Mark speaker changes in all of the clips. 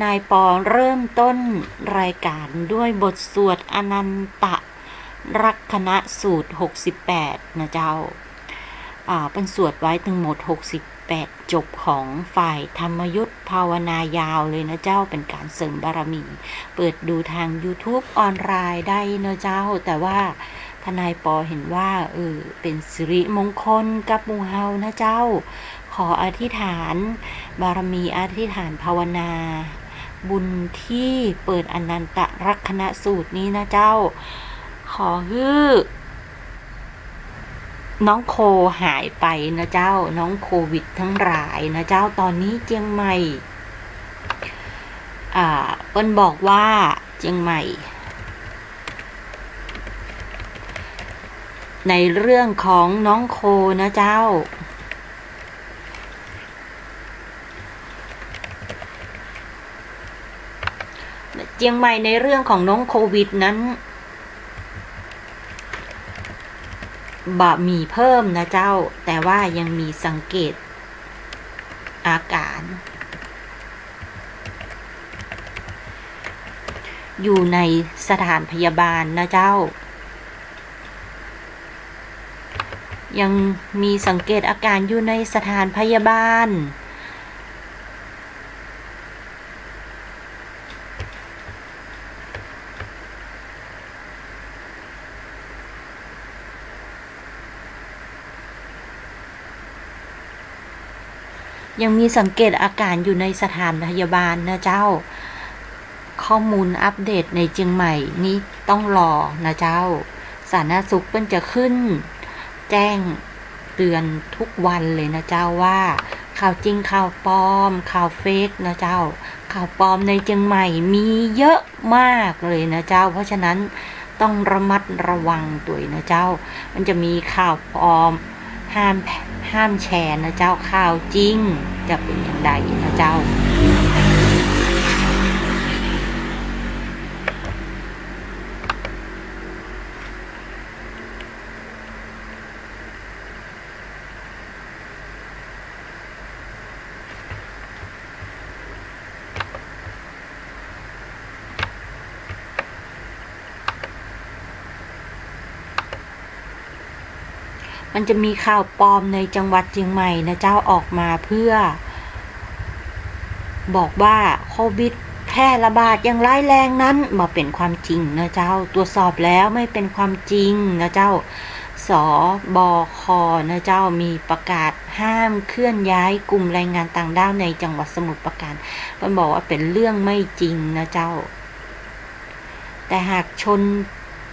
Speaker 1: นายปอเริ่มต้นรายการด้วยบทสวดอนันตรักขณสูตร68นะเจ้าเป็นสวดไว้ทั้งหมด68จบของฝ่ายธรรมยุทธภาวนายาวเลยนะเจ้าเป็นการเสริมบารมีเปิดดูทาง YouTube ออนไลน์ได้นะเจ้าแต่ว่าทนายปอเห็นว่าเป็นสิริมงคลกับหมู่เฮานะเจ้าขออธิษฐานบารมีอธิษฐานภาวนาบุญที่เปิดอนันตรักขณสูตรนี้นะเจ้าขอฮือน้องโคหายไปนะเจ้าน้องโควิดทั้งหลายนะเจ้าตอนนี้เจียงใหม่เปิ้นบอกว่าเจียงใหม่ในเรื่องของน้องโคนะเจ้าเจียงใหม่ในเรื่องของน้องโควิดนั้นมีเพิ่มนะเจ้าแต่ว่ายังมีสังเกตอาการอยู่ในสถานพยาบาลนะเจ้ายังมีสังเกตอาการอยู่ในสถานพยาบาลยังมีสังเกตอาการอยู่ในสถานพยาบาลนะเจ้าข้อมูลอัปเดตในเชียงใหม่นี้ต้องรอนะเจ้าสาธารณสุขเพิ่นจะขึ้นแจ้งเตือนทุกวันเลยนะเจ้าว่าข่าวจริงข่าวปลอมข่าวเฟกนะเจ้าข่าวปลอมในเชียงใหม่มีเยอะมากเลยนะเจ้าเพราะฉะนั้นต้องระมัดระวังตัวนะเจ้ามันจะมีข่าวปลอมห้ามแชร์นะเจ้าข่าวจริงจะเป็นอย่างไรนะเจ้ามันจะมีข่าวปลอมในจังหวัดเชียงใหม่นะเจ้าออกมาเพื่อบอกว่าโควิดแพร่ระบาดอย่างร้ายแรงนั้นมาเป็นความจริงนะเจ้าตรวจสอบแล้วไม่เป็นความจริงนะเจ้าสบคนะเจ้ามีประกาศห้ามเคลื่อนย้ายกลุ่มแรงงานต่างด้าวในจังหวัดสมุทรปราการมันบอกว่าเป็นเรื่องไม่จริงนะเจ้าแต่หาก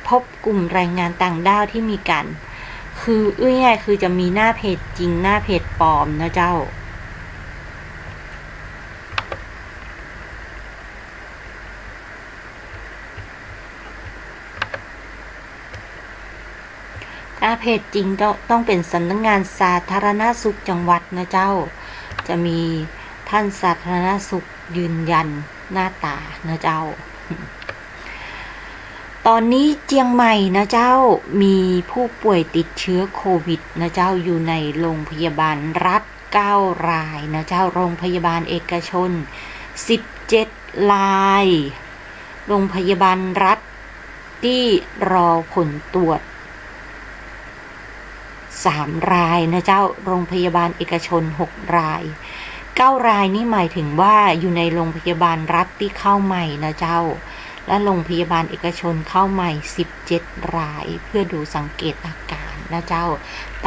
Speaker 1: พบกลุ่มแรงงานต่างด้าวที่มีการคือง่ายๆคือจะมีหน้าเพจจริงหน้าเพจปลอมนะเจ้าหน้าเพจจริงต้องเป็นสำนักงานสาธารณสุขจังหวัดนะเจ้าจะมีท่านสาธารณสุขยืนยันหน้าตานะเจ้าตอนนี้เชียงใหม่นะเจ้ามีผู้ป่วยติดเชื้อโควิดนะเจ้าอยู่ในโรงพยาบาลรัฐ9รายนะเจ้าโรงพยาบาลเอกชน17รายโรงพยาบาลรัฐที่รอผลตรวจ3รายนะเจ้าโรงพยาบาลเอกชน6ราย9รายนี่หมายถึงว่าอยู่ในโรงพยาบาลรัฐที่เข้าใหม่นะเจ้าและโรงพยาบาลเอกชนเข้าใหม่17รายเพื่อดูสังเกตอาการนะเจ้า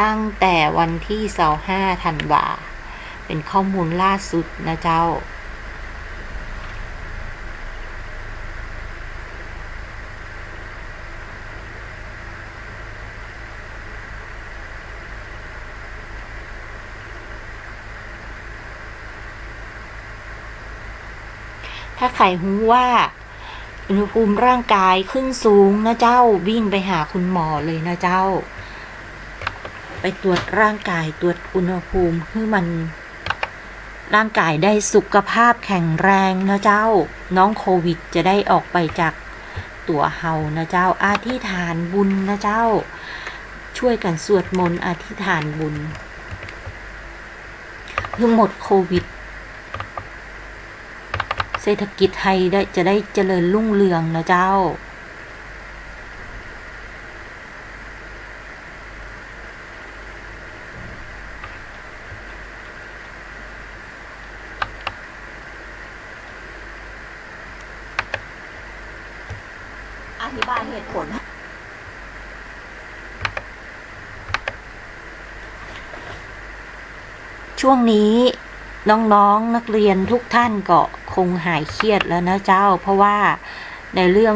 Speaker 1: ตั้งแต่วันที่25ธันวาเป็นข้อมูลล่าสุดนะเจ้าถ้าใครรู้ว่าอุณหภูมิร่างกายขึ้นสูงนะเจ้าวิ่งไปหาคุณหมอเลยนะเจ้าไปตรวจร่างกายตรวจอุณหภูมิให้มันร่างกายได้สุขภาพแข็งแรงนะเจ้าน้องโควิดจะได้ออกไปจากตัวเฮานะเจ้าอธิษฐานบุญนะเจ้าช่วยกันสวดมนต์อธิษฐานบุญเพื่อหมดโควิด เศรษฐกิจไทยจะได้เจริญรุ่งเรืองนะเจ้าอธิบายเหตุผลช่วงนี้น้องๆนักเรียนทุกท่านก็คงหายเครียดแล้วนะเจ้าเพราะว่าในเรื่อง